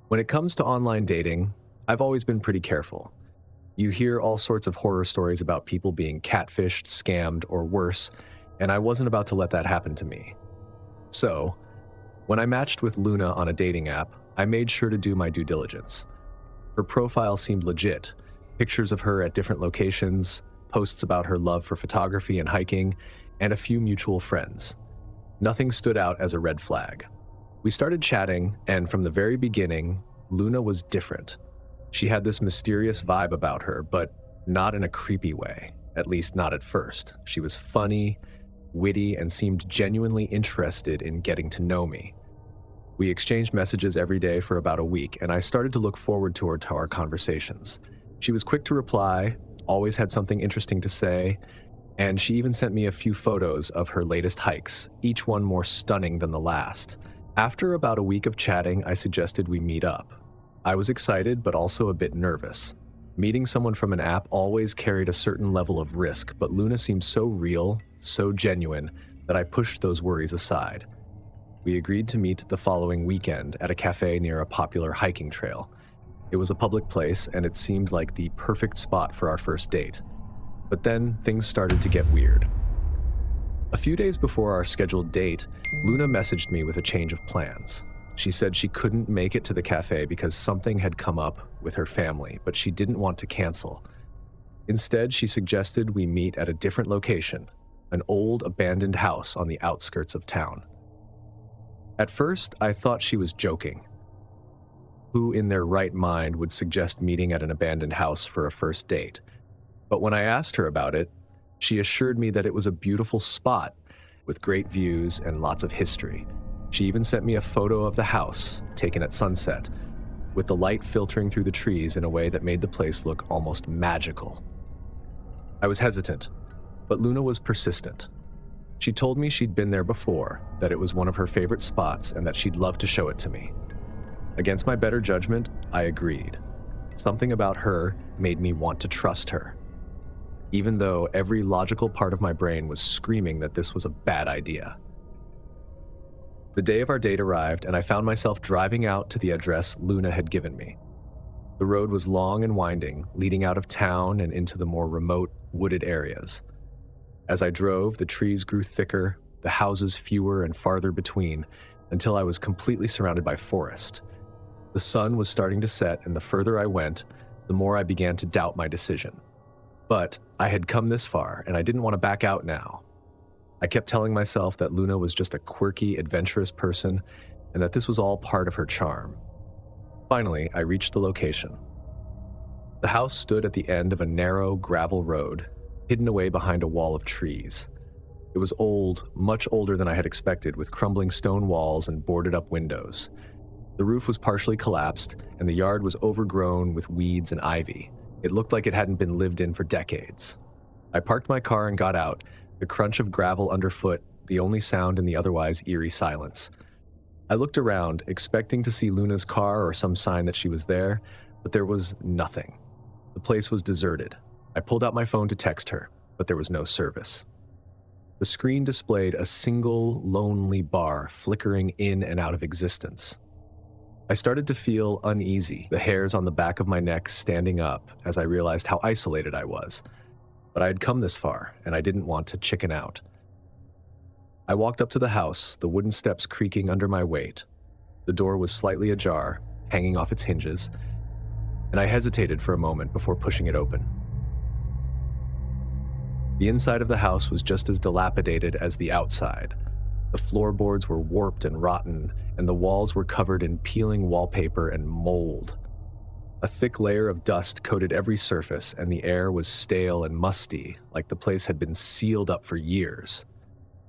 When it comes to online dating, I've always been pretty careful. You hear all sorts of horror stories about people being catfished, scammed, or worse, and I wasn't about to let that happen to me. So, when I matched with Luna on a dating app, I made sure to do my due diligence. Her profile seemed legit. Pictures of her at different locations, posts about her love for photography and hiking, and a few mutual friends. Nothing stood out as a red flag. We started chatting, and from the very beginning, Luna was different. She had this mysterious vibe about her, but not in a creepy way, at least not at first. She was funny, witty, and seemed genuinely interested in getting to know me. We exchanged messages every day for about a week, and I started to look forward to our conversations. She was quick to reply, always had something interesting to say, and she even sent me a few photos of her latest hikes, each one more stunning than the last. After about a week of chatting, I suggested we meet up. I was excited, but also a bit nervous. Meeting someone from an app always carried a certain level of risk, but Luna seemed so real, so genuine, that I pushed those worries aside. We agreed to meet the following weekend at a cafe near a popular hiking trail. It was a public place, and it seemed like the perfect spot for our first date. But then things started to get weird. A few days before our scheduled date, Luna messaged me with a change of plans. She said she couldn't make it to the cafe because something had come up with her family, but she didn't want to cancel. Instead, she suggested we meet at a different location, an old abandoned house on the outskirts of town. At first, I thought she was joking. Who in their right mind would suggest meeting at an abandoned house for a first date? But when I asked her about it, she assured me that it was a beautiful spot with great views and lots of history. She even sent me a photo of the house, taken at sunset, with the light filtering through the trees in a way that made the place look almost magical. I was hesitant, but Luna was persistent. She told me she'd been there before, that it was one of her favorite spots, and that she'd love to show it to me. Against my better judgment, I agreed. Something about her made me want to trust her, even though every logical part of my brain was screaming that this was a bad idea. The day of our date arrived, and I found myself driving out to the address Luna had given me. The road was long and winding, leading out of town and into the more remote, wooded areas. As I drove, the trees grew thicker, the houses fewer and farther between, until I was completely surrounded by forest. The sun was starting to set, and the further I went, the more I began to doubt my decision. But I had come this far, and I didn't want to back out now. I kept telling myself that Luna was just a quirky, adventurous person, and that this was all part of her charm. Finally, I reached the location. The house stood at the end of a narrow gravel road, hidden away behind a wall of trees. It was old, much older than I had expected, with crumbling stone walls and boarded-up windows. The roof was partially collapsed, and the yard was overgrown with weeds and ivy. It looked like it hadn't been lived in for decades. I parked my car and got out, the crunch of gravel underfoot the only sound in the otherwise eerie silence. I looked around, expecting to see Luna's car or some sign that she was there, but there was nothing. The place was deserted. I pulled out my phone to text her, but there was no service. The screen displayed a single, lonely bar flickering in and out of existence. I started to feel uneasy, the hairs on the back of my neck standing up as I realized how isolated I was. But I had come this far, and I didn't want to chicken out. I walked up to the house, the wooden steps creaking under my weight. The door was slightly ajar, hanging off its hinges, and I hesitated for a moment before pushing it open. The inside of the house was just as dilapidated as the outside. The floorboards were warped and rotten, and the walls were covered in peeling wallpaper and mold. A thick layer of dust coated every surface, and the air was stale and musty, like the place had been sealed up for years.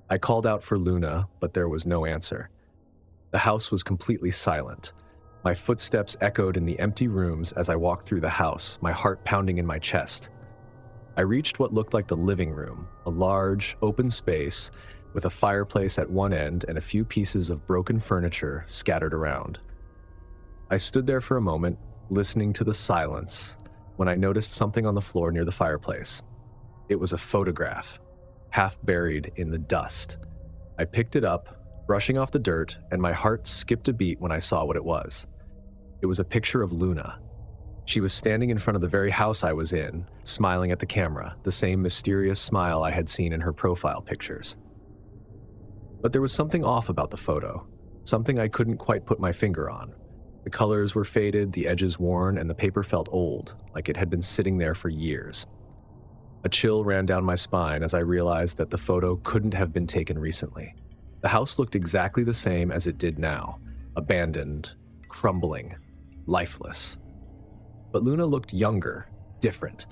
I called out for Luna, but there was no answer. The house was completely silent. My footsteps echoed in the empty rooms as I walked through the house, my heart pounding in my chest. I reached what looked like the living room, a large, open space with a fireplace at one end and a few pieces of broken furniture scattered around. I stood there for a moment, listening to the silence, when I noticed something on the floor near the fireplace. It was a photograph, half buried in the dust. I picked it up, brushing off the dirt, and my heart skipped a beat when I saw what it was. It was a picture of Luna. She was standing in front of the very house I was in, smiling at the camera, the same mysterious smile I had seen in her profile pictures. But there was something off about the photo, something I couldn't quite put my finger on. The colors were faded, the edges worn, and the paper felt old, like it had been sitting there for years. A chill ran down my spine as I realized that the photo couldn't have been taken recently. The house looked exactly the same as it did now, abandoned, crumbling, lifeless. But Luna looked younger, different.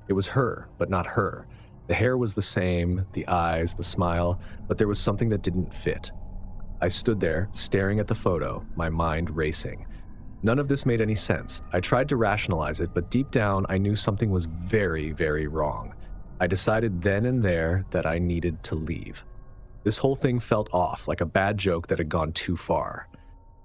It was her, but not her. The hair was the same, the eyes, the smile, but there was something that didn't fit. I stood there, staring at the photo, my mind racing. None of this made any sense. I tried to rationalize it, but deep down, I knew something was very, very wrong. I decided then and there that I needed to leave. This whole thing felt off, like a bad joke that had gone too far.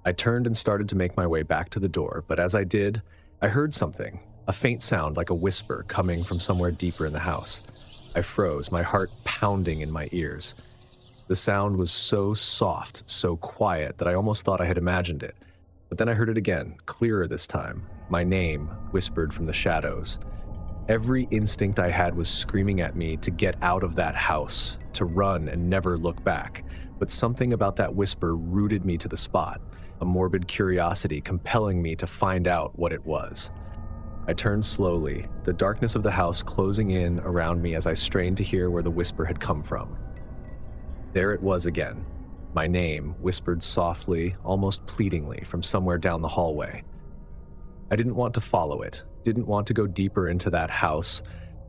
I turned and started to make my way back to the door, but as I did, I heard something, a faint sound like a whisper coming from somewhere deeper in the house. I froze, my heart pounding in my ears. The sound was so soft, so quiet, that I almost thought I had imagined it. But then I heard it again, clearer this time, my name whispered from the shadows. Every instinct I had was screaming at me to get out of that house, to run and never look back. But something about that whisper rooted me to the spot, a morbid curiosity compelling me to find out what it was. I turned slowly, the darkness of the house closing in around me as I strained to hear where the whisper had come from. There it was again, my name whispered softly, almost pleadingly, from somewhere down the hallway. I didn't want to follow it, didn't want to go deeper into that house,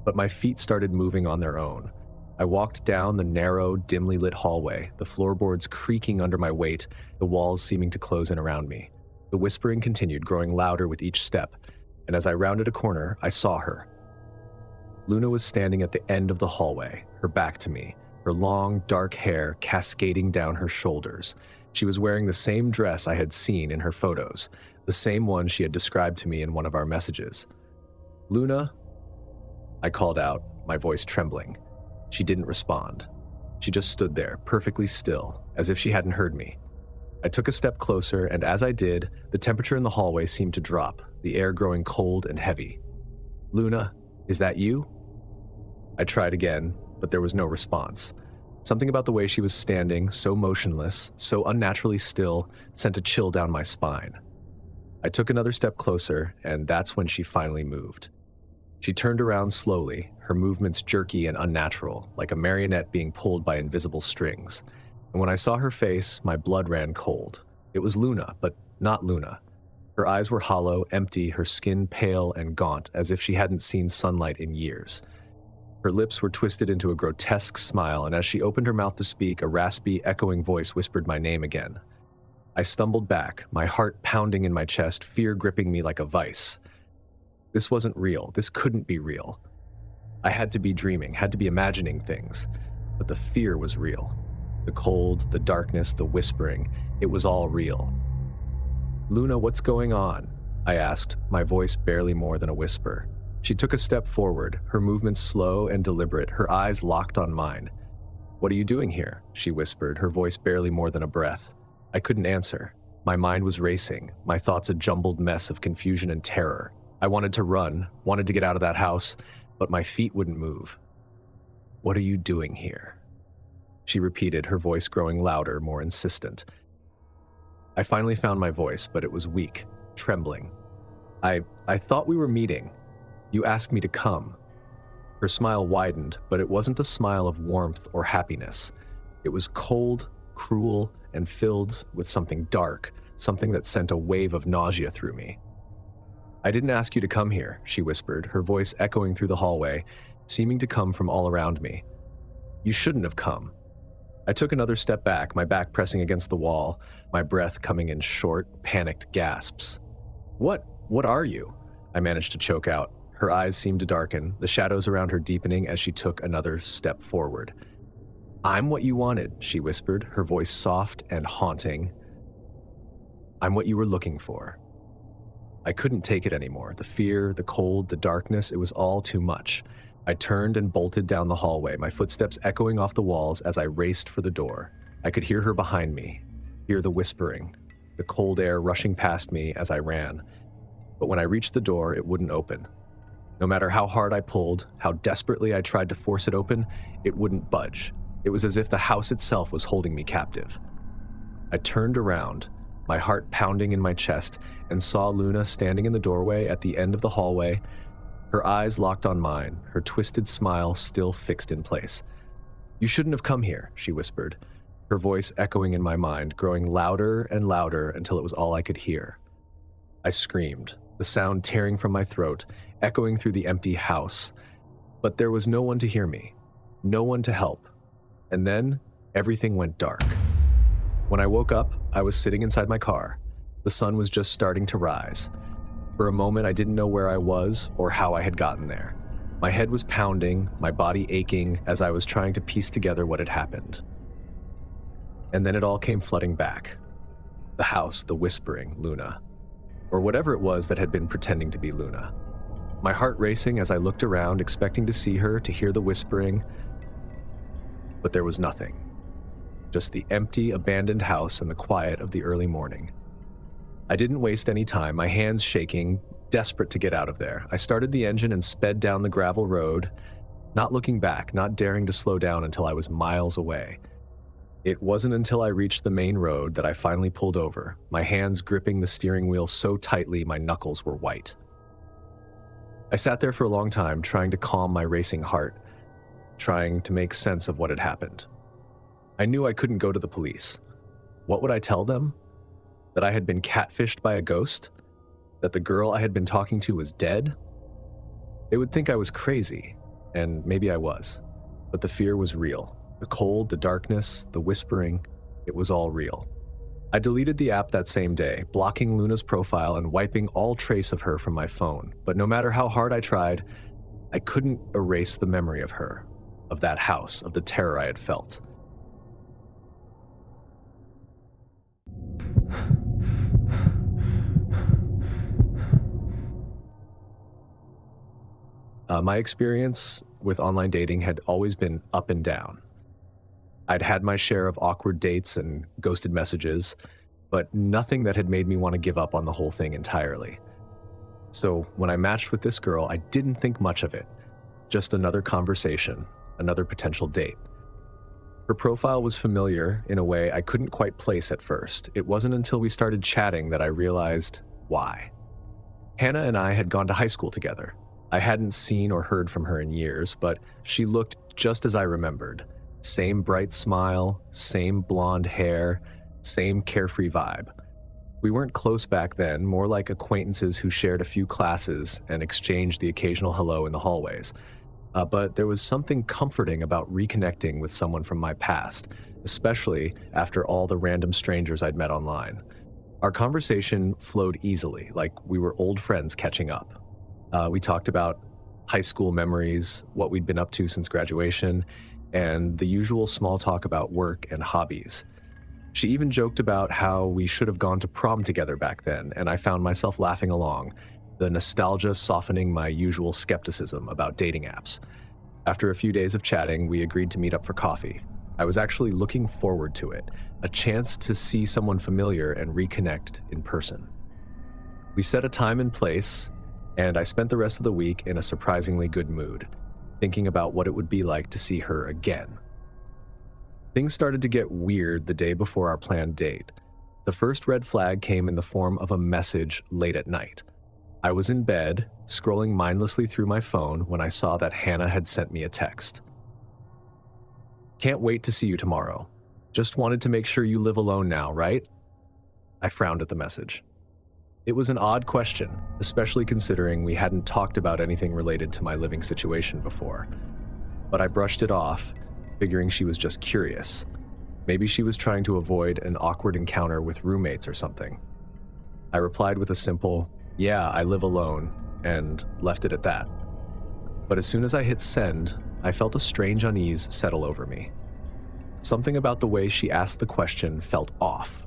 but my feet started moving on their own. I walked down the narrow, dimly lit hallway, the floorboards creaking under my weight, the walls seeming to close in around me. The whispering continued, growing louder with each step, and as I rounded a corner, I saw her. Luna was standing at the end of the hallway, her back to me, her long, dark hair cascading down her shoulders. She was wearing the same dress I had seen in her photos, the same one she had described to me in one of our messages. "Luna?" I called out, my voice trembling. She didn't respond. She just stood there, perfectly still, as if she hadn't heard me. I took a step closer, and as I did, the temperature in the hallway seemed to drop, the air growing cold and heavy. "Luna, is that you?" I tried again, but there was no response. Something about the way she was standing, so motionless, so unnaturally still, sent a chill down my spine. I took another step closer, and that's when she finally moved. She turned around slowly, her movements jerky and unnatural, like a marionette being pulled by invisible strings. And when I saw her face, my blood ran cold. It was Luna, but not Luna. Her eyes were hollow, empty, her skin pale and gaunt, as if she hadn't seen sunlight in years. Her lips were twisted into a grotesque smile, and as she opened her mouth to speak, a raspy, echoing voice whispered my name again. I stumbled back, my heart pounding in my chest, fear gripping me like a vice. This wasn't real. This couldn't be real. I had to be dreaming, had to be imagining things. But the fear was real. The cold, the darkness, the whispering, it was all real. "Luna, what's going on?" I asked, my voice barely more than a whisper. She took a step forward, her movements slow and deliberate, her eyes locked on mine. "What are you doing here?" she whispered, her voice barely more than a breath. I couldn't answer. My mind was racing, my thoughts a jumbled mess of confusion and terror. I wanted to run, wanted to get out of that house, but my feet wouldn't move. "What are you doing here?" she repeated, her voice growing louder, more insistent. I finally found my voice, but it was weak, trembling. I thought we were meeting. You asked me to come." Her smile widened, but it wasn't a smile of warmth or happiness. It was cold, cruel, and filled with something dark, something that sent a wave of nausea through me. "I didn't ask you to come here," she whispered, her voice echoing through the hallway, seeming to come from all around me. "You shouldn't have come." I took another step back, my back pressing against the wall, my breath coming in short, panicked gasps. What are you?" I managed to choke out. Her eyes seemed to darken, the shadows around her deepening as she took another step forward. "I'm what you wanted," she whispered, her voice soft and haunting. "I'm what you were looking for." I couldn't take it anymore. The fear, the cold, the darkness, it was all too much. I turned and bolted down the hallway, my footsteps echoing off the walls as I raced for the door. I could hear her behind me, hear the whispering. the cold air rushing past me as I ran. But when I reached the door, it wouldn't open. No matter how hard I pulled, how desperately I tried to force it open, it wouldn't budge. It was as if the house itself was holding me captive. I turned around, my heart pounding in my chest, and saw Luna standing in the doorway at the end of the hallway, her eyes locked on mine, her twisted smile still fixed in place. "You shouldn't have come here," she whispered, her voice echoing in my mind, growing louder and louder until it was all I could hear. I screamed, the sound tearing from my throat, echoing through the empty house. But there was no one to hear me, no one to help. And then everything went dark. When I woke up, I was sitting inside my car. The sun was just starting to rise. For a moment, I didn't know where I was or how I had gotten there. My head was pounding, my body aching as I was trying to piece together what had happened. And then it all came flooding back. The house, the whispering, Luna. Or whatever it was that had been pretending to be Luna. My heart racing as I looked around, expecting to see her, to hear the whispering. But there was nothing. Just the empty, abandoned house and the quiet of the early morning. I didn't waste any time, my hands shaking, desperate to get out of there. I started the engine and sped down the gravel road, not looking back, not daring to slow down until I was miles away. It wasn't until I reached the main road that I finally pulled over, my hands gripping the steering wheel so tightly my knuckles were white. I sat there for a long time, trying to calm my racing heart, trying to make sense of what had happened. I knew I couldn't go to the police. What would I tell them? That I had been catfished by a ghost? That the girl I had been talking to was dead? They would think I was crazy, and maybe I was. But the fear was real. The cold, the darkness, the whispering, it was all real. I deleted the app that same day, blocking Luna's profile and wiping all trace of her from my phone. But no matter how hard I tried, I couldn't erase the memory of her, of that house, of the terror I had felt. My experience with online dating had always been up and down. I'd had my share of awkward dates and ghosted messages, but nothing that had made me want to give up on the whole thing entirely. So when I matched with this girl, I didn't think much of it. Just another conversation, another potential date. Her profile was familiar in a way I couldn't quite place at first. It wasn't until we started chatting that I realized why. Hannah and I had gone to high school together. I hadn't seen or heard from her in years, but she looked just as I remembered. Same bright smile, same blonde hair, same carefree vibe. We weren't close back then, more like acquaintances who shared a few classes and exchanged the occasional hello in the hallways. But there was something comforting about reconnecting with someone from my past, especially after all the random strangers I'd met online. Our conversation flowed easily, like we were old friends catching up. We talked about high school memories, what we'd been up to since graduation, and the usual small talk about work and hobbies. She even joked about how we should have gone to prom together back then, and I found myself laughing along, the nostalgia softening my usual skepticism about dating apps. After a few days of chatting, we agreed to meet up for coffee. I was actually looking forward to it, a chance to see someone familiar and reconnect in person. We set a time and place, and I spent the rest of the week in a surprisingly good mood, thinking about what it would be like to see her again. Things started to get weird the day before our planned date. The first red flag came in the form of a message late at night. I was in bed, scrolling mindlessly through my phone when I saw that Hannah had sent me a text. "Can't wait to see you tomorrow. Just wanted to make sure you live alone now, right?" I frowned at the message. It was an odd question, especially considering we hadn't talked about anything related to my living situation before. But I brushed it off, figuring she was just curious. Maybe she was trying to avoid an awkward encounter with roommates or something. I replied with a simple, "Yeah, I live alone," and left it at that. But as soon as I hit send, I felt a strange unease settle over me. Something about the way she asked the question felt off.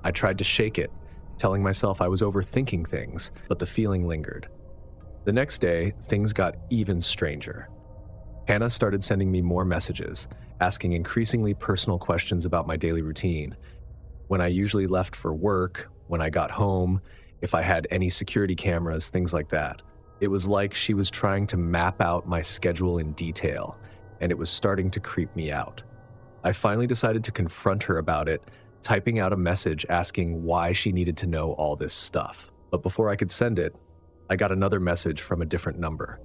I tried to shake it, telling myself I was overthinking things, but the feeling lingered. The next day, things got even stranger. Hannah started sending me more messages, asking increasingly personal questions about my daily routine. when I usually left for work, when I got home, if I had any security cameras, things like that. It was like she was trying to map out my schedule in detail, and it was starting to creep me out. I finally decided to confront her about it, typing out a message asking why she needed to know all this stuff. But before I could send it, I got another message from a different number.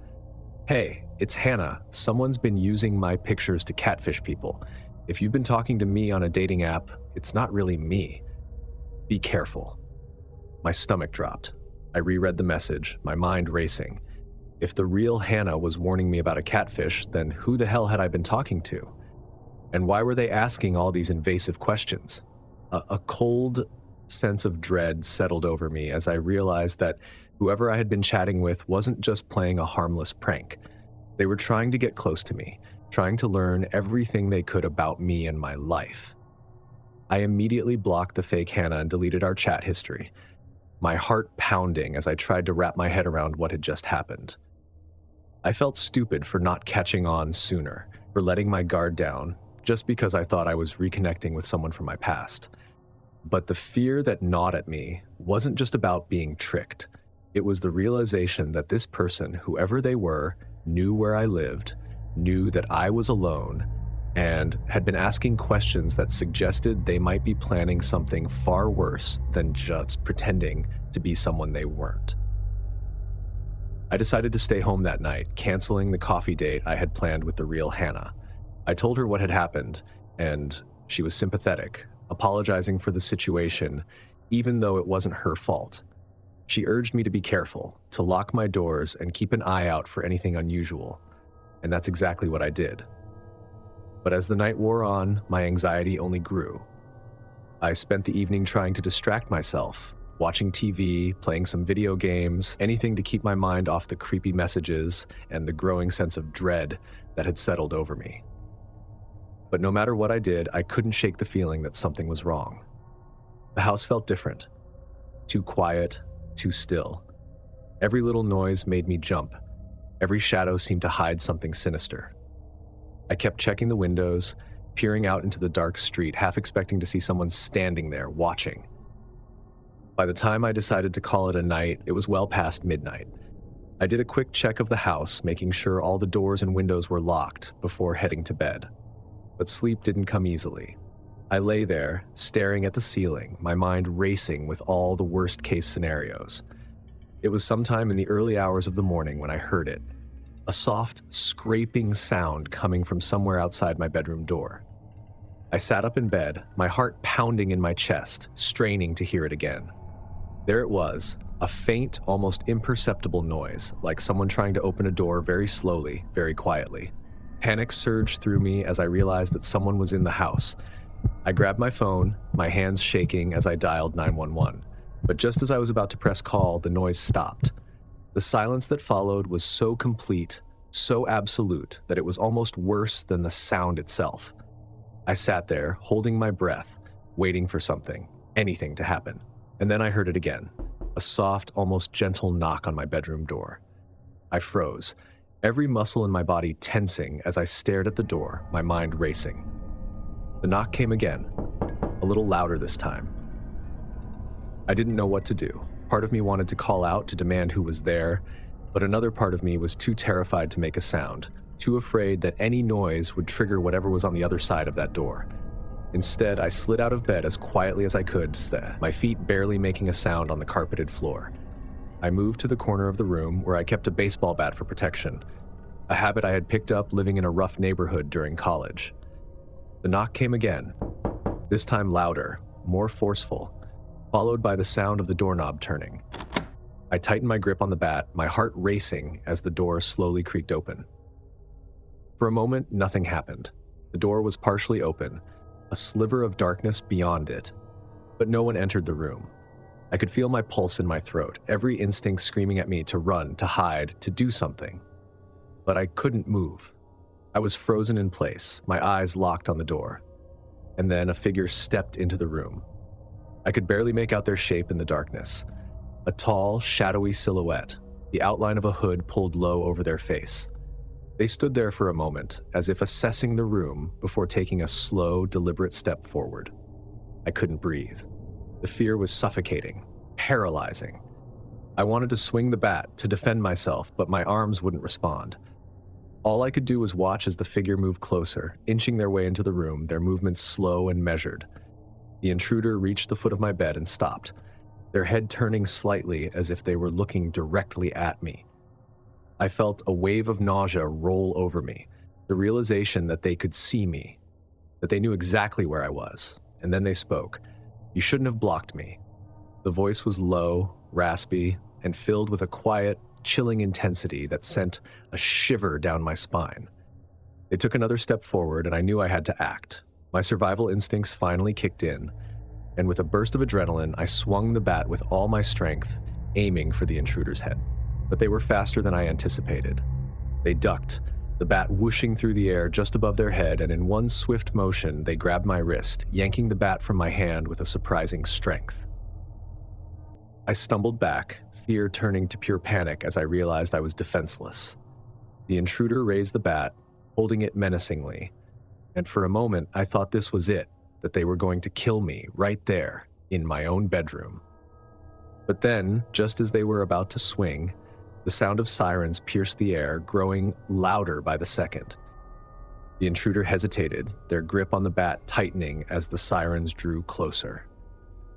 "Hey, it's Hannah. Someone's been using my pictures to catfish people. If you've been talking to me on a dating app, it's not really me. Be careful." My stomach dropped. I reread the message, my mind racing. If the real Hannah was warning me about a catfish, then who the hell had I been talking to? And why were they asking all these invasive questions? A cold sense of dread settled over me as I realized that whoever I had been chatting with wasn't just playing a harmless prank. They were trying to get close to me, trying to learn everything they could about me and my life. I immediately blocked the fake Hannah and deleted our chat history, my heart pounding as I tried to wrap my head around what had just happened. I felt stupid for not catching on sooner, for letting my guard down, just because I thought I was reconnecting with someone from my past. But the fear that gnawed at me wasn't just about being tricked. It was the realization that this person, whoever they were, knew where I lived, knew that I was alone, and had been asking questions that suggested they might be planning something far worse than just pretending to be someone they weren't. I decided to stay home that night, canceling the coffee date I had planned with the real Hannah. I told her what had happened, and she was sympathetic, apologizing for the situation, even though it wasn't her fault. She urged me to be careful, to lock my doors and keep an eye out for anything unusual, and that's exactly what I did. But as the night wore on, my anxiety only grew. I spent the evening trying to distract myself, watching TV, playing some video games, anything to keep my mind off the creepy messages and the growing sense of dread that had settled over me. But no matter what I did, I couldn't shake the feeling that something was wrong. The house felt different. Too quiet, too still. Every little noise made me jump. Every shadow seemed to hide something sinister. I kept checking the windows, peering out into the dark street, half expecting to see someone standing there, watching. By the time I decided to call it a night, it was well past midnight. I did a quick check of the house, making sure all the doors and windows were locked before heading to bed. But sleep didn't come easily. I lay there, staring at the ceiling, my mind racing with all the worst-case scenarios. It was sometime in the early hours of the morning when I heard it. A soft, scraping sound coming from somewhere outside my bedroom door. I sat up in bed, my heart pounding in my chest, straining to hear it again. There it was, a faint, almost imperceptible noise, like someone trying to open a door very slowly, very quietly. Panic surged through me as I realized that someone was in the house. I grabbed my phone, my hands shaking as I dialed 911. But just as I was about to press call, the noise stopped. The silence that followed was so complete, so absolute, that it was almost worse than the sound itself. I sat there, holding my breath, waiting for something, anything to happen. And then I heard it again, a soft, almost gentle knock on my bedroom door. I froze, every muscle in my body tensing as I stared at the door, my mind racing. The knock came again, a little louder this time. I didn't know what to do. Part of me wanted to call out to demand who was there, but another part of me was too terrified to make a sound, too afraid that any noise would trigger whatever was on the other side of that door. Instead, I slid out of bed as quietly as I could, my feet barely making a sound on the carpeted floor. I moved to the corner of the room where I kept a baseball bat for protection, a habit I had picked up living in a rough neighborhood during college. The knock came again, this time louder, more forceful, followed by the sound of the doorknob turning. I tightened my grip on the bat, my heart racing as the door slowly creaked open. For a moment, nothing happened. The door was partially open, a sliver of darkness beyond it, but no one entered the room. I could feel my pulse in my throat, every instinct screaming at me to run, to hide, to do something. But I couldn't move. I was frozen in place, my eyes locked on the door. And then a figure stepped into the room. I could barely make out their shape in the darkness. A tall, shadowy silhouette, the outline of a hood pulled low over their face. They stood there for a moment, as if assessing the room before taking a slow, deliberate step forward. I couldn't breathe. The fear was suffocating, paralyzing. I wanted to swing the bat to defend myself, but my arms wouldn't respond. All I could do was watch as the figure moved closer, inching their way into the room, their movements slow and measured. The intruder reached the foot of my bed and stopped, their head turning slightly as if they were looking directly at me. I felt a wave of nausea roll over me, the realization that they could see me, that they knew exactly where I was. And then they spoke. "You shouldn't have blocked me." The voice was low, raspy, and filled with a quiet, chilling intensity that sent a shiver down my spine. They took another step forward, and I knew I had to act. My survival instincts finally kicked in, and with a burst of adrenaline, I swung the bat with all my strength, aiming for the intruder's head. But they were faster than I anticipated. They ducked, the bat whooshing through the air just above their head, and in one swift motion, they grabbed my wrist, yanking the bat from my hand with a surprising strength. I stumbled back, fear turning to pure panic as I realized I was defenseless. The intruder raised the bat, holding it menacingly, and for a moment I thought this was it, that they were going to kill me right there, in my own bedroom. But then, just as they were about to swing, the sound of sirens pierced the air, growing louder by the second. The intruder hesitated, their grip on the bat tightening as the sirens drew closer.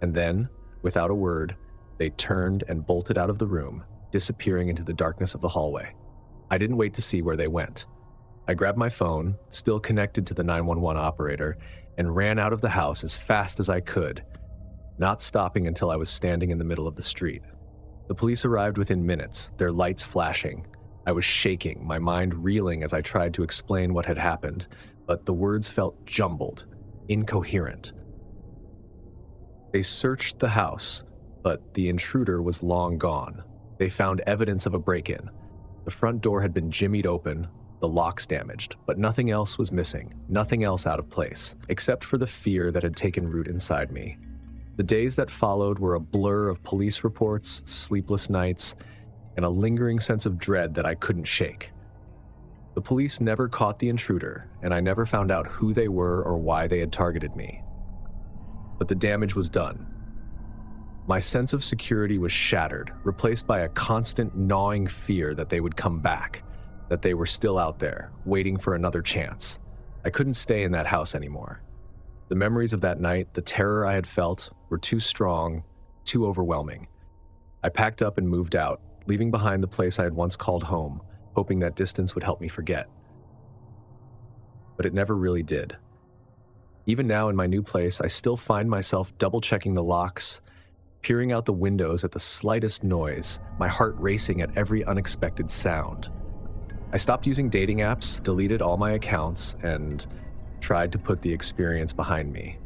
And then, without a word, they turned and bolted out of the room, disappearing into the darkness of the hallway. I didn't wait to see where they went. I grabbed my phone, still connected to the 911 operator, and ran out of the house as fast as I could, not stopping until I was standing in the middle of the street. The police arrived within minutes, their lights flashing. I was shaking, my mind reeling as I tried to explain what had happened, but the words felt jumbled, incoherent. They searched the house, but the intruder was long gone. They found evidence of a break-in. The front door had been jimmied open, the locks damaged, but nothing else was missing, nothing else out of place, except for the fear that had taken root inside me. The days that followed were a blur of police reports, sleepless nights, and a lingering sense of dread that I couldn't shake. The police never caught the intruder, and I never found out who they were or why they had targeted me. But the damage was done. My sense of security was shattered, replaced by a constant gnawing fear that they would come back, that they were still out there, waiting for another chance. I couldn't stay in that house anymore. The memories of that night, the terror I had felt, were too strong, too overwhelming. I packed up and moved out, leaving behind the place I had once called home, hoping that distance would help me forget. But it never really did. Even now in my new place, I still find myself double-checking the locks, peering out the windows at the slightest noise, my heart racing at every unexpected sound. I stopped using dating apps, deleted all my accounts, and tried to put the experience behind me.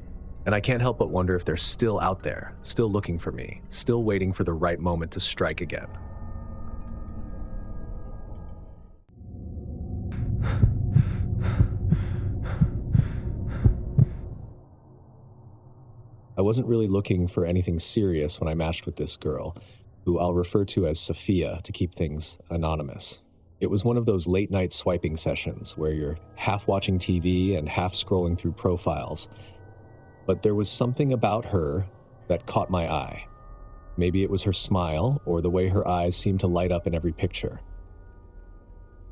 And I can't help but wonder if they're still out there, still looking for me, still waiting for the right moment to strike again. I wasn't really looking for anything serious when I matched with this girl, who I'll refer to as Sophia to keep things anonymous. It was one of those late-night swiping sessions where you're half watching TV and half scrolling through profiles. But there was something about her that caught my eye. Maybe it was her smile or the way her eyes seemed to light up in every picture.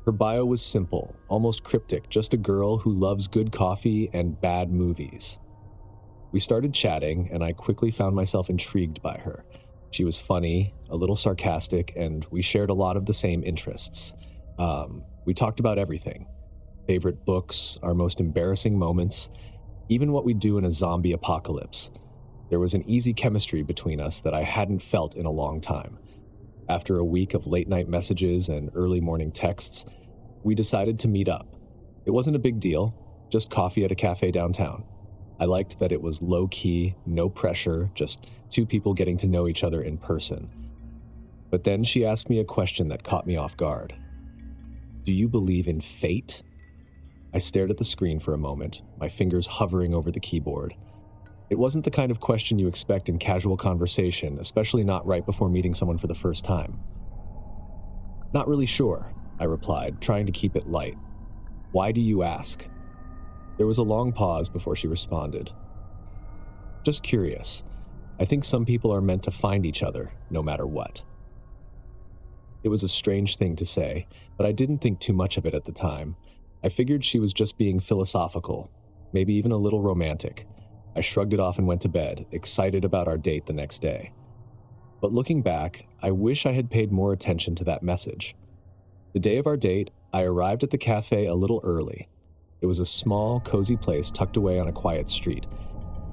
Her bio was simple, almost cryptic, just a girl who loves good coffee and bad movies. We started chatting, and I quickly found myself intrigued by her. She was funny, a little sarcastic, and we shared a lot of the same interests. We talked about everything. Favorite books, our most embarrassing moments, even what we'd do in a zombie apocalypse. There was an easy chemistry between us that I hadn't felt in a long time. After a week of late-night messages and early morning texts, we decided to meet up. It wasn't a big deal, just coffee at a cafe downtown. I liked that it was low-key, no pressure, just two people getting to know each other in person. But then she asked me a question that caught me off guard. "Do you believe in fate?" I stared at the screen for a moment, my fingers hovering over the keyboard. It wasn't the kind of question you expect in casual conversation, especially not right before meeting someone for the first time. "Not really sure," I replied, trying to keep it light. "Why do you ask?" There was a long pause before she responded. Just curious. I think some people are meant to find each other, no matter what. It was a strange thing to say, but I didn't think too much of it at the time. I figured she was just being philosophical, maybe even a little romantic. I shrugged it off and went to bed, excited about our date the next day. But looking back, I wish I had paid more attention to that message. The day of our date, I arrived at the cafe a little early. It was a small, cozy place tucked away on a quiet street.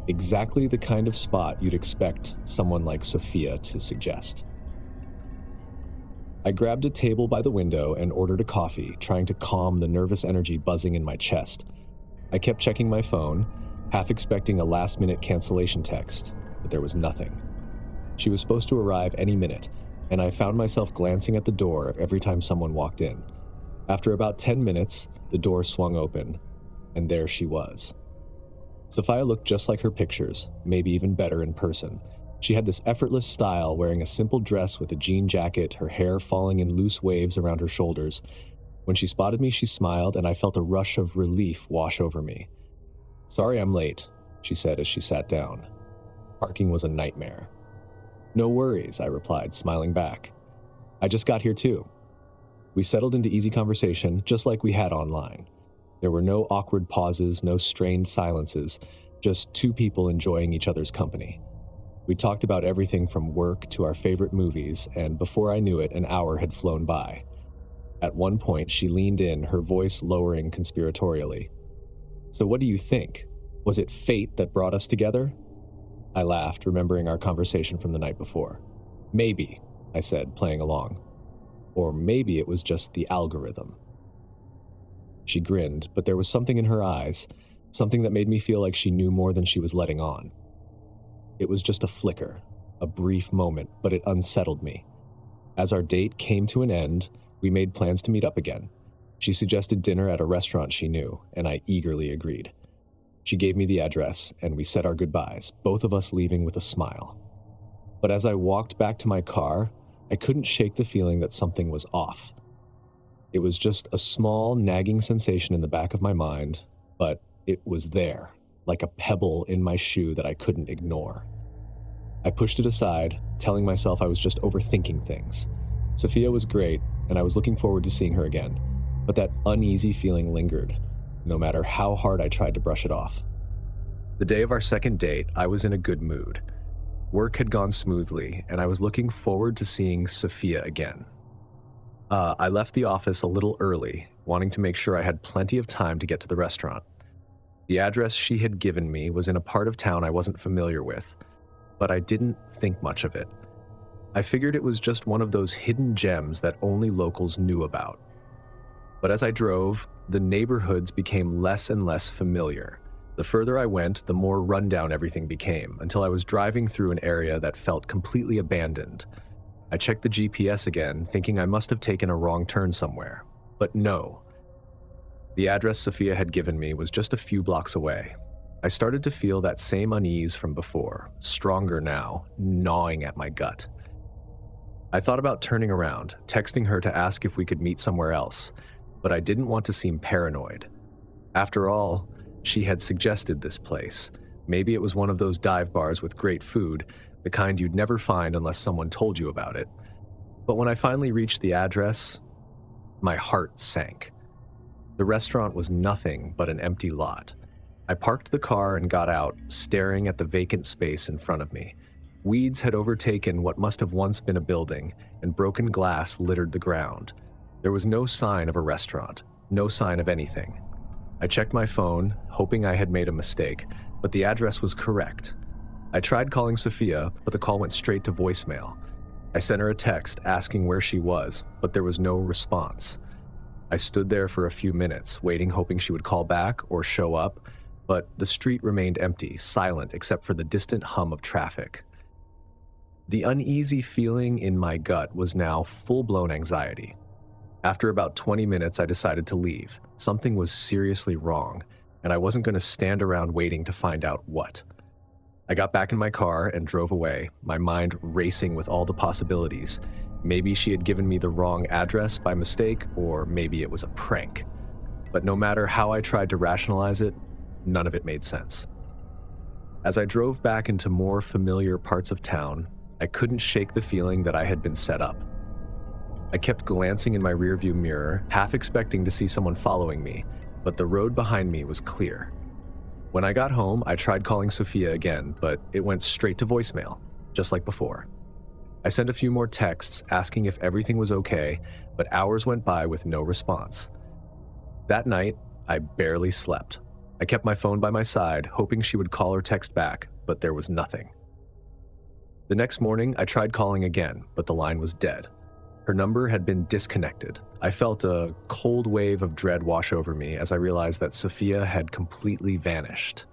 Exactly the kind of spot you'd expect someone like Sophia to suggest. I grabbed a table by the window and ordered a coffee, trying to calm the nervous energy buzzing in my chest. I kept checking my phone, half expecting a last-minute cancellation text, but there was nothing. She was supposed to arrive any minute, and I found myself glancing at the door every time someone walked in. After about 10 minutes, the door swung open, and there she was. Sophia looked just like her pictures, maybe even better in person. She had this effortless style, wearing a simple dress with a jean jacket, her hair falling in loose waves around her shoulders. When she spotted me, she smiled, and I felt a rush of relief wash over me. "Sorry I'm late," she said as she sat down. "Parking was a nightmare." "No worries," I replied, smiling back. "I just got here too." We settled into easy conversation, just like we had online. There were no awkward pauses, no strained silences, just two people enjoying each other's company. We talked about everything from work to our favorite movies, and before I knew it, an hour had flown by. At one point, she leaned in, her voice lowering conspiratorially. "So what do you think? Was it fate that brought us together?" I laughed, remembering our conversation from the night before. "Maybe," I said, playing along. "Or maybe it was just the algorithm." She grinned, but there was something in her eyes, something that made me feel like she knew more than she was letting on. It was just a flicker, a brief moment, but it unsettled me. As our date came to an end, we made plans to meet up again. She suggested dinner at a restaurant she knew, and I eagerly agreed. She gave me the address, and we said our goodbyes, both of us leaving with a smile. But as I walked back to my car, I couldn't shake the feeling that something was off. It was just a small, nagging sensation in the back of my mind, but it was there, like a pebble in my shoe that I couldn't ignore. I pushed it aside, telling myself I was just overthinking things. Sophia was great, and I was looking forward to seeing her again, but that uneasy feeling lingered, no matter how hard I tried to brush it off. The day of our second date, I was in a good mood. Work had gone smoothly, and I was looking forward to seeing Sophia again. I left the office a little early, wanting to make sure I had plenty of time to get to the restaurant. The address she had given me was in a part of town I wasn't familiar with, but I didn't think much of it. I figured it was just one of those hidden gems that only locals knew about. But as I drove, the neighborhoods became less and less familiar. The further I went, the more rundown everything became, until I was driving through an area that felt completely abandoned. I checked the GPS again, thinking I must have taken a wrong turn somewhere. But no. The address Sophia had given me was just a few blocks away. I started to feel that same unease from before, stronger now, gnawing at my gut. I thought about turning around, texting her to ask if we could meet somewhere else, but I didn't want to seem paranoid. After all, she had suggested this place. Maybe it was one of those dive bars with great food, the kind you'd never find unless someone told you about it. But when I finally reached the address, my heart sank. The restaurant was nothing but an empty lot. I parked the car and got out, staring at the vacant space in front of me. Weeds had overtaken what must have once been a building, and broken glass littered the ground. There was no sign of a restaurant, no sign of anything. I checked my phone, hoping I had made a mistake, but the address was correct. I tried calling Sophia, but the call went straight to voicemail. I sent her a text asking where she was, but there was no response. I stood there for a few minutes, waiting, hoping she would call back or show up, but the street remained empty, silent except for the distant hum of traffic. The uneasy feeling in my gut was now full-blown anxiety. After about 20 minutes, I decided to leave. Something was seriously wrong, and I wasn't going to stand around waiting to find out what. I got back in my car and drove away, my mind racing with all the possibilities. Maybe she had given me the wrong address by mistake, or maybe it was a prank. But no matter how I tried to rationalize it, none of it made sense. As I drove back into more familiar parts of town, I couldn't shake the feeling that I had been set up. I kept glancing in my rearview mirror, half expecting to see someone following me, but the road behind me was clear. When I got home, I tried calling Sophia again, but it went straight to voicemail, just like before. I sent a few more texts asking if everything was okay, but hours went by with no response. That night, I barely slept. I kept my phone by my side, hoping she would call or text back, but there was nothing. The next morning, I tried calling again, but the line was dead. Her number had been disconnected. I felt a cold wave of dread wash over me as I realized that Sophia had completely vanished.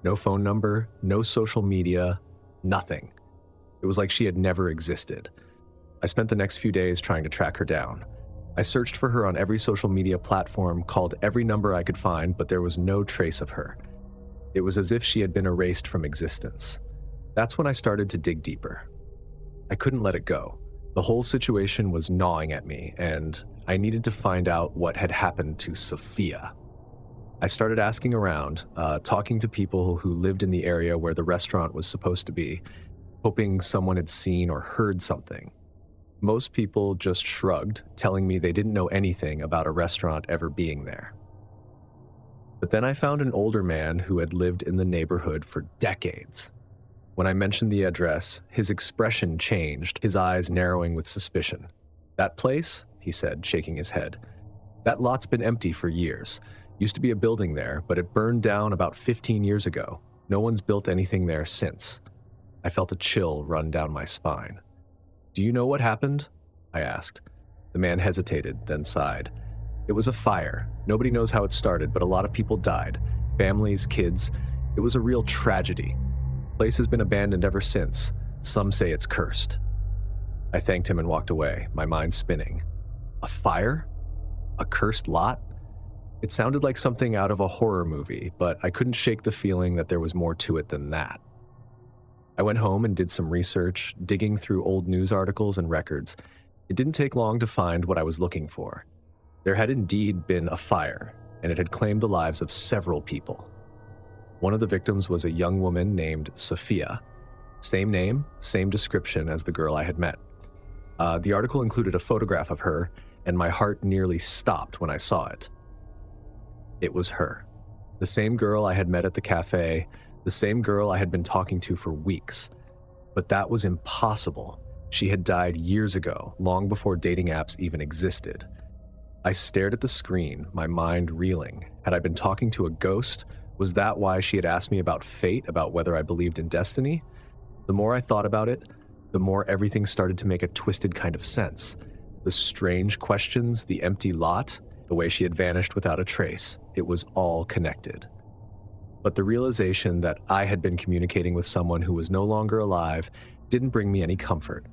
No phone number, no social media, nothing. It was like she had never existed. I spent the next few days trying to track her down. I searched for her on every social media platform, called every number I could find, but there was no trace of her. It was as if she had been erased from existence. That's when I started to dig deeper. I couldn't let it go. The whole situation was gnawing at me, and I needed to find out what had happened to Sophia. I started asking around, talking to people who lived in the area where the restaurant was supposed to be, hoping someone had seen or heard something. Most people just shrugged, telling me they didn't know anything about a restaurant ever being there. But then I found an older man who had lived in the neighborhood for decades. When I mentioned the address, his expression changed, his eyes narrowing with suspicion. "That place?" he said, shaking his head. "That lot's been empty for years. Used to be a building there, but it burned down about 15 years ago. No one's built anything there since." I felt a chill run down my spine. "Do you know what happened?" I asked. The man hesitated, then sighed. "It was a fire. Nobody knows how it started, but a lot of people died. Families, kids. It was a real tragedy. The place has been abandoned ever since. Some say it's cursed." I thanked him and walked away, my mind spinning. A fire? A cursed lot? It sounded like something out of a horror movie, but I couldn't shake the feeling that there was more to it than that. I went home and did some research, digging through old news articles and records. It didn't take long to find what I was looking for. There had indeed been a fire, and it had claimed the lives of several people. One of the victims was a young woman named Sophia. Same name, same description as the girl I had met. The article included a photograph of her, and my heart nearly stopped when I saw it. It was her. The same girl I had met at the cafe, the same girl I had been talking to for weeks. But that was impossible. She had died years ago, long before dating apps even existed. I stared at the screen, my mind reeling. Had I been talking to a ghost? Was that why she had asked me about fate, about whether I believed in destiny? The more I thought about it, the more everything started to make a twisted kind of sense. The strange questions, the empty lot, the way she had vanished without a trace. It was all connected. But the realization that I had been communicating with someone who was no longer alive didn't bring me any comfort.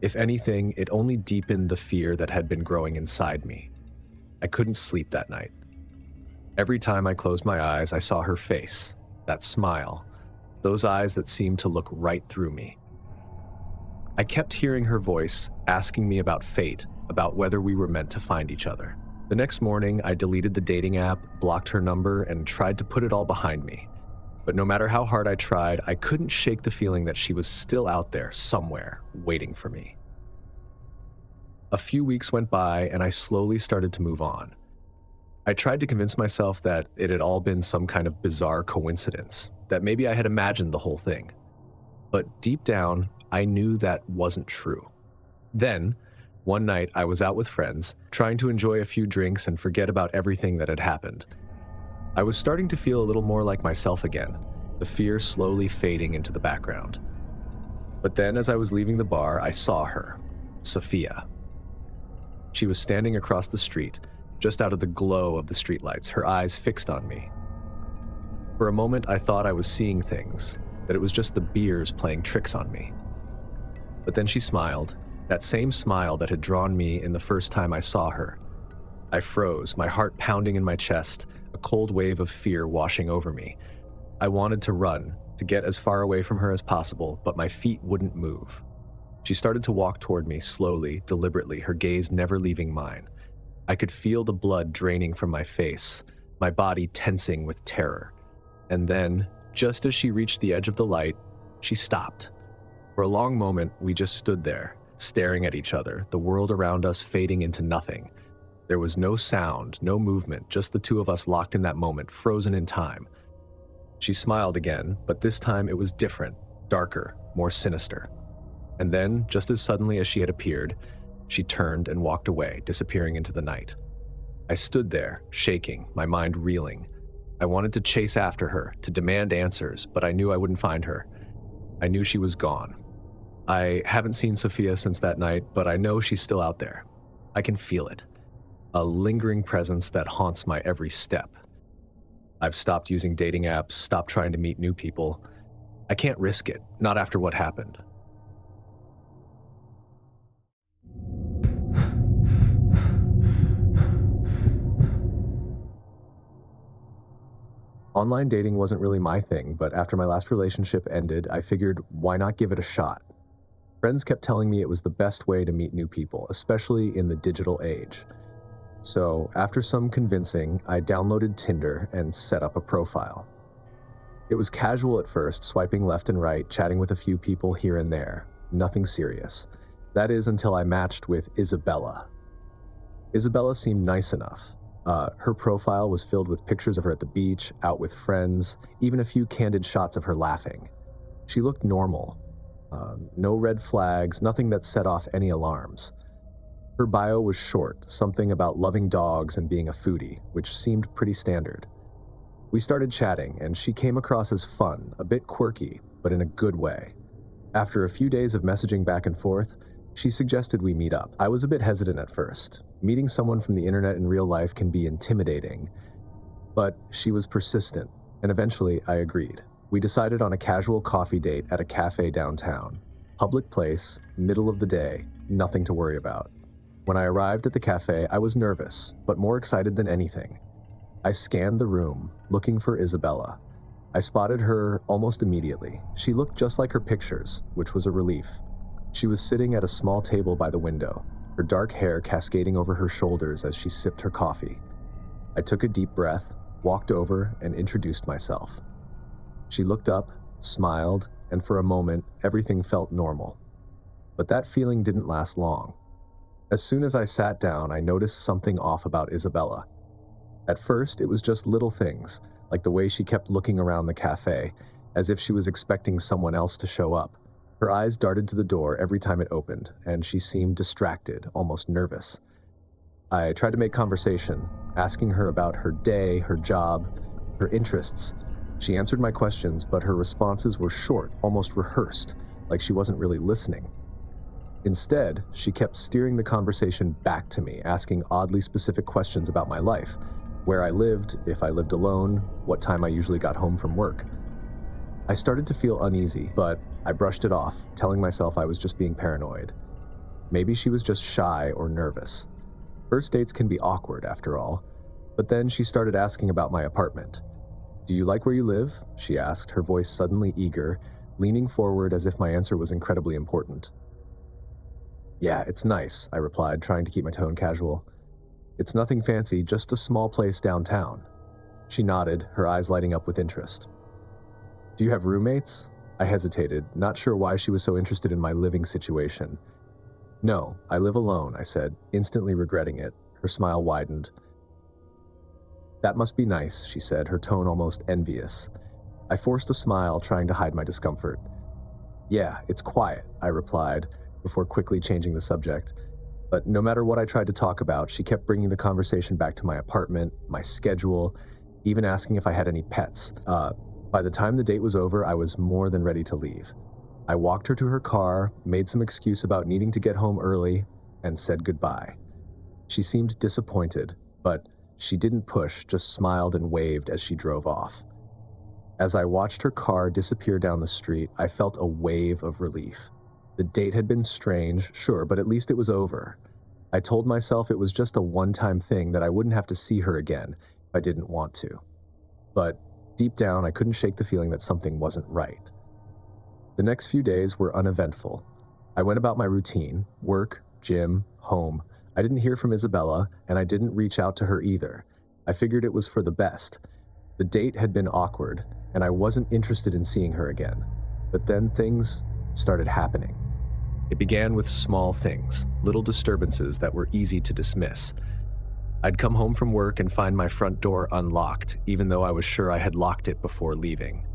If anything, it only deepened the fear that had been growing inside me. I couldn't sleep that night. Every time I closed my eyes, I saw her face, that smile, those eyes that seemed to look right through me. I kept hearing her voice asking me about fate, about whether we were meant to find each other. The next morning, I deleted the dating app, blocked her number, and tried to put it all behind me. But no matter how hard I tried, I couldn't shake the feeling that she was still out there somewhere, waiting for me. A few weeks went by, and I slowly started to move on. I tried to convince myself that it had all been some kind of bizarre coincidence, that maybe I had imagined the whole thing. But deep down, I knew that wasn't true. Then, one night, I was out with friends, trying to enjoy a few drinks and forget about everything that had happened. I was starting to feel a little more like myself again, the fear slowly fading into the background. But then, as I was leaving the bar, I saw her, Sophia. She was standing across the street, just out of the glow of the streetlights, her eyes fixed on me. For a moment, I thought I was seeing things, that it was just the beers playing tricks on me. But then she smiled, that same smile that had drawn me in the first time I saw her. I froze, my heart pounding in my chest, a cold wave of fear washing over me. I wanted to run, to get as far away from her as possible, but my feet wouldn't move. She started to walk toward me, slowly, deliberately, her gaze never leaving mine. I could feel the blood draining from my face, my body tensing with terror. And then Just as she reached the edge of the light, she stopped. For a long moment, we just stood there, staring at each other, the world around us fading into nothing. There was no sound, no movement, just the two of us locked in that moment, frozen in time. She smiled again, but this time it was different, darker, more sinister. And then, just as suddenly as she had appeared, she turned and walked away, disappearing into the night. I stood there, shaking, my mind reeling. I wanted to chase after her, to demand answers, but I knew I wouldn't find her. I knew she was gone. I haven't seen Sophia since that night, but I know she's still out there. I can feel it. A lingering presence that haunts my every step. I've stopped using dating apps, stopped trying to meet new people. I can't risk it, not after what happened. Online dating wasn't really my thing, but after my last relationship ended, I figured, why not give it a shot? Friends kept telling me it was the best way to meet new people, especially in the digital age. So, after some convincing, I downloaded Tinder and set up a profile. It was casual at first, swiping left and right, chatting with a few people here and there. Nothing serious. That is until I matched with Isabella. Isabella seemed nice enough. Her profile was filled with pictures of her at the beach, out with friends, even a few candid shots of her laughing. She looked normal. No red flags, nothing that set off any alarms. Her bio was short, something about loving dogs and being a foodie, which seemed pretty standard. We started chatting, and she came across as fun, a bit quirky, but in a good way. After a few days of messaging back and forth, she suggested we meet up. I was a bit hesitant at first. Meeting someone from the internet in real life can be intimidating, but she was persistent, and eventually I agreed. We decided on a casual coffee date at a cafe downtown. Public place, middle of the day, nothing to worry about. When I arrived at the cafe, I was nervous, but more excited than anything. I scanned the room, looking for Isabella. I spotted her almost immediately. She looked just like her pictures, which was a relief. She was sitting at a small table by the window, her dark hair cascading over her shoulders as she sipped her coffee. I took a deep breath, walked over, and introduced myself. She looked up, smiled, and for a moment, everything felt normal. But that feeling didn't last long. As soon as I sat down, I noticed something off about Isabella. At first, it was just little things, like the way she kept looking around the cafe, as if she was expecting someone else to show up. Her eyes darted to the door every time it opened, and she seemed distracted, almost nervous. I tried to make conversation, asking her about her day, her job, her interests. She answered my questions, but her responses were short, almost rehearsed, like she wasn't really listening. Instead, she kept steering the conversation back to me, asking oddly specific questions about my life, where I lived, if I lived alone, what time I usually got home from work. I started to feel uneasy, but I brushed it off, telling myself I was just being paranoid. Maybe she was just shy or nervous. First dates can be awkward, after all. But then she started asking about my apartment. "Do you like where you live?" she asked, her voice suddenly eager, leaning forward as if my answer was incredibly important. "Yeah, it's nice," I replied, trying to keep my tone casual. "It's nothing fancy, just a small place downtown." She nodded, her eyes lighting up with interest. "Do you have roommates?" I hesitated, not sure why she was so interested in my living situation. "No, I live alone," I said, instantly regretting it. Her smile widened. "That must be nice," she said, her tone almost envious. I forced a smile, trying to hide my discomfort. "Yeah, it's quiet," I replied, before quickly changing the subject. But no matter what I tried to talk about, she kept bringing the conversation back to my apartment, my schedule, even asking if I had any pets. By the time the date was over, I was more than ready to leave. I walked her to her car, made some excuse about needing to get home early, and said goodbye. She seemed disappointed, but she didn't push, just smiled and waved as she drove off. As I watched her car disappear down the street, I felt a wave of relief. The date had been strange, sure, but at least it was over. I told myself it was just a one-time thing, that I wouldn't have to see her again if I didn't want to. But deep down, I couldn't shake the feeling that something wasn't right. The next few days were uneventful. I went about my routine: work, gym, home. I didn't hear from Isabella, and I didn't reach out to her either. I figured it was for the best. The date had been awkward, and I wasn't interested in seeing her again. But then things started happening. It began with small things, little disturbances that were easy to dismiss. I'd come home from work and find my front door unlocked, even though I was sure I had locked it before leaving.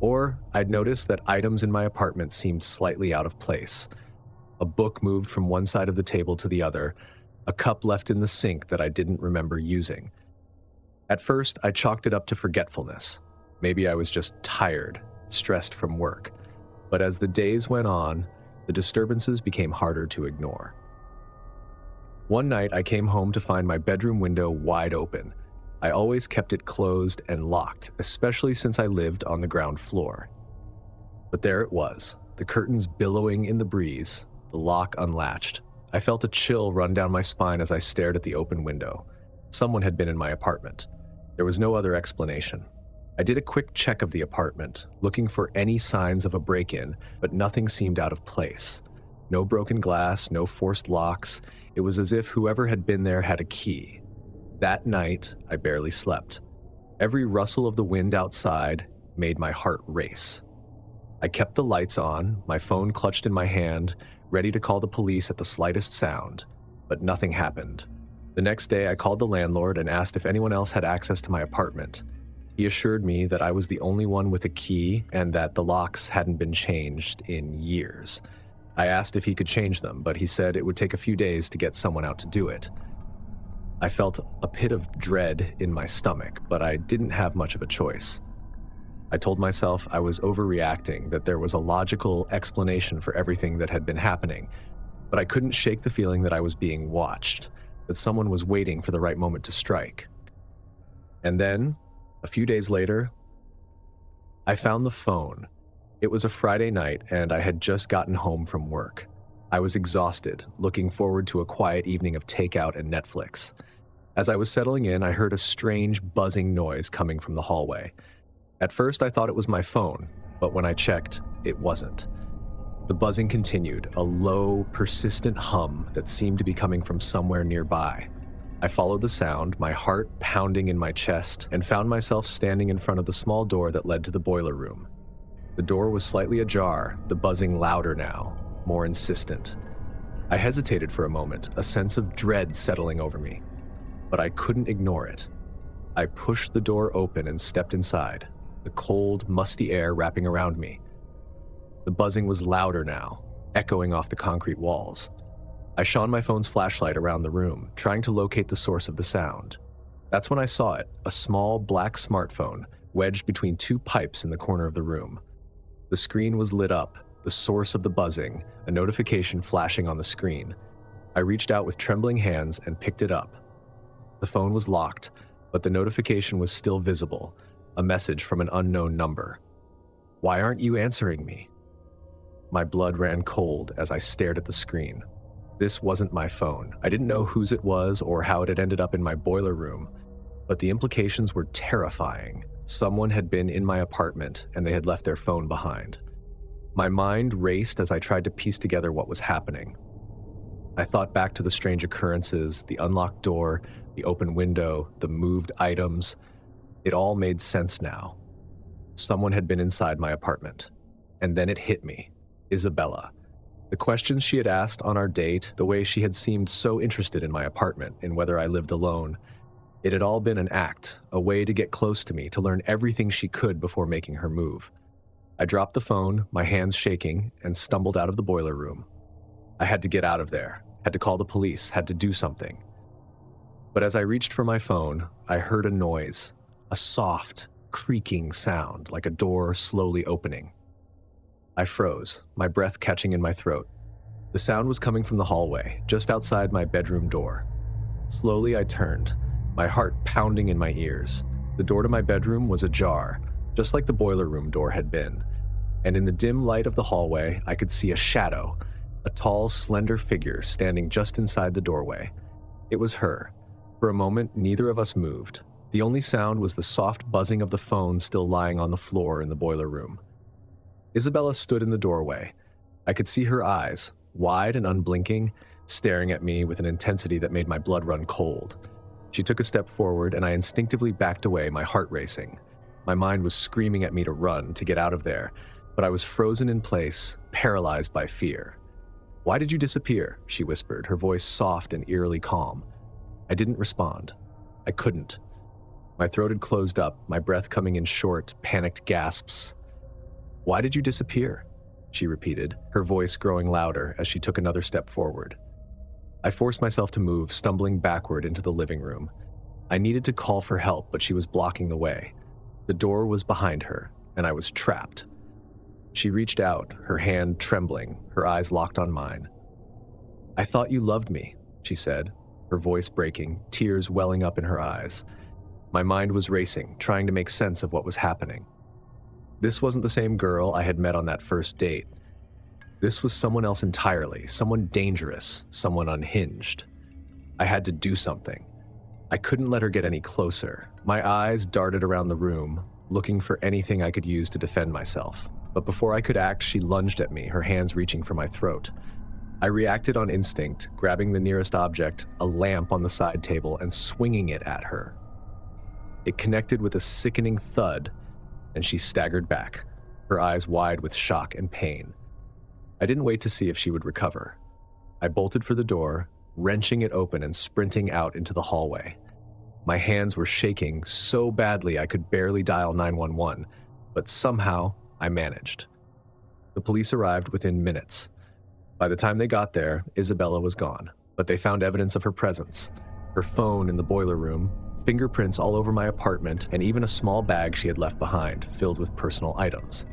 Or I'd notice that items in my apartment seemed slightly out of place. A book moved from one side of the table to the other, a cup left in the sink that I didn't remember using. At first, I chalked it up to forgetfulness. Maybe I was just tired, stressed from work. But as the days went on, the disturbances became harder to ignore. One night, I came home to find my bedroom window wide open. I always kept it closed and locked, especially since I lived on the ground floor. But there it was, the curtains billowing in the breeze, the lock unlatched. I felt a chill run down my spine as I stared at the open window. Someone had been in my apartment. There was no other explanation. I did a quick check of the apartment, looking for any signs of a break-in, but nothing seemed out of place. No broken glass, no forced locks. It was as if whoever had been there had a key. That night, I barely slept. Every rustle of the wind outside made my heart race. I kept the lights on, my phone clutched in my hand, ready to call the police at the slightest sound, but nothing happened. The next day, I called the landlord and asked if anyone else had access to my apartment. He assured me that I was the only one with a key and that the locks hadn't been changed in years. I asked if he could change them, but he said it would take a few days to get someone out to do it. I felt a pit of dread in my stomach, but I didn't have much of a choice. I told myself I was overreacting, that there was a logical explanation for everything that had been happening, but I couldn't shake the feeling that I was being watched, that someone was waiting for the right moment to strike. And then, a few days later, I found the phone. It was a Friday night, and I had just gotten home from work. I was exhausted, looking forward to a quiet evening of takeout and Netflix. As I was settling in, I heard a strange buzzing noise coming from the hallway. At first, I thought it was my phone, but when I checked, it wasn't. The buzzing continued, a low, persistent hum that seemed to be coming from somewhere nearby. I followed the sound, my heart pounding in my chest, and found myself standing in front of the small door that led to the boiler room. The door was slightly ajar, the buzzing louder now, more insistent. I hesitated for a moment, a sense of dread settling over me, but I couldn't ignore it. I pushed the door open and stepped inside, the cold, musty air wrapping around me. The buzzing was louder now, echoing off the concrete walls. I shone my phone's flashlight around the room, trying to locate the source of the sound. That's when I saw it, a small black smartphone wedged between two pipes in the corner of the room. The screen was lit up, the source of the buzzing, a notification flashing on the screen. I reached out with trembling hands and picked it up. The phone was locked, but the notification was still visible, a message from an unknown number. "Why aren't you answering me?" My blood ran cold as I stared at the screen. This wasn't my phone. I didn't know whose it was or how it had ended up in my boiler room, but the implications were terrifying. Someone had been in my apartment and they had left their phone behind. My mind raced as I tried to piece together what was happening. I thought back to the strange occurrences, the unlocked door, the open window, the moved items. It all made sense now. Someone had been inside my apartment. And then it hit me. Isabella. The questions she had asked on our date, the way she had seemed so interested in my apartment, in whether I lived alone. It had all been an act, a way to get close to me, to learn everything she could before making her move. I dropped the phone, my hands shaking, and stumbled out of the boiler room. I had to get out of there, had to call the police, had to do something. But as I reached for my phone, I heard a noise, a soft, creaking sound, like a door slowly opening. I froze, my breath catching in my throat. The sound was coming from the hallway, just outside my bedroom door. Slowly I turned, my heart pounding in my ears. The door to my bedroom was ajar, just like the boiler room door had been. And in the dim light of the hallway, I could see a shadow, a tall, slender figure standing just inside the doorway. It was her. For a moment, neither of us moved. The only sound was the soft buzzing of the phone still lying on the floor in the boiler room. Isabella stood in the doorway. I could see her eyes, wide and unblinking, staring at me with an intensity that made my blood run cold. She took a step forward, and I instinctively backed away, my heart racing. My mind was screaming at me to run, to get out of there, but I was frozen in place, paralyzed by fear. "Why did you disappear?" she whispered, her voice soft and eerily calm. I didn't respond. I couldn't. My throat had closed up, my breath coming in short, panicked gasps. "Why did you disappear?" she repeated, her voice growing louder as she took another step forward. I forced myself to move, stumbling backward into the living room. I needed to call for help, but she was blocking the way. The door was behind her, and I was trapped. She reached out, her hand trembling, her eyes locked on mine. "I thought you loved me," she said, her voice breaking, tears welling up in her eyes. My mind was racing, trying to make sense of what was happening. This wasn't the same girl I had met on that first date. This was someone else entirely, someone dangerous, someone unhinged. I had to do something. I couldn't let her get any closer. My eyes darted around the room, looking for anything I could use to defend myself. But before I could act, she lunged at me, her hands reaching for my throat. I reacted on instinct, grabbing the nearest object, a lamp on the side table, and swinging it at her. It connected with a sickening thud, and she staggered back, her eyes wide with shock and pain. I didn't wait to see if she would recover. I bolted for the door, wrenching it open and sprinting out into the hallway. My hands were shaking so badly I could barely dial 911, but somehow I managed. The police arrived within minutes. By the time they got there, Isabella was gone, but they found evidence of her presence. Her phone in the boiler room, fingerprints all over my apartment, and even a small bag she had left behind, filled with personal items.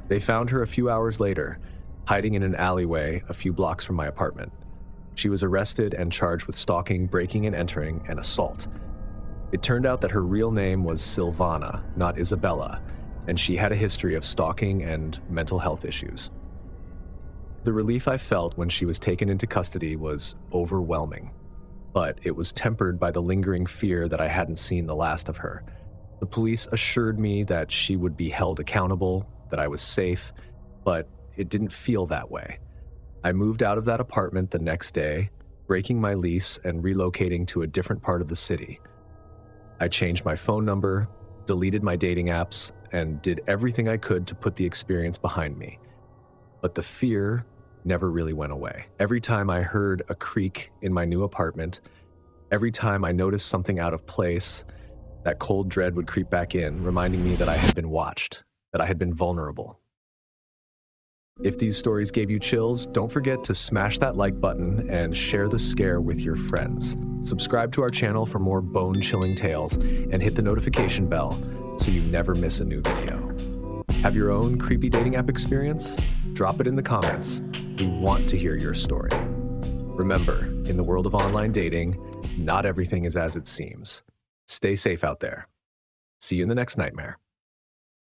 They found her a few hours later, hiding in an alleyway a few blocks from my apartment. She was arrested and charged with stalking, breaking and entering, and assault. It turned out that her real name was Silvana, not Isabella, and she had a history of stalking and mental health issues. The relief I felt when she was taken into custody was overwhelming, but it was tempered by the lingering fear that I hadn't seen the last of her. The police assured me that she would be held accountable, that I was safe, but it didn't feel that way. I moved out of that apartment the next day, breaking my lease and relocating to a different part of the city. I changed my phone number, deleted my dating apps, and did everything I could to put the experience behind me. But the fear never really went away. Every time I heard a creak in my new apartment, every time I noticed something out of place, that cold dread would creep back in, reminding me that I had been watched, that I had been vulnerable. If these stories gave you chills, don't forget to smash that like button and share the scare with your friends. Subscribe to our channel for more bone-chilling tales and hit the notification bell so you never miss a new video. Have your own creepy dating app experience? Drop it in the comments. We want to hear your story. Remember, in the world of online dating, not everything is as it seems. Stay safe out there. See you in the next nightmare.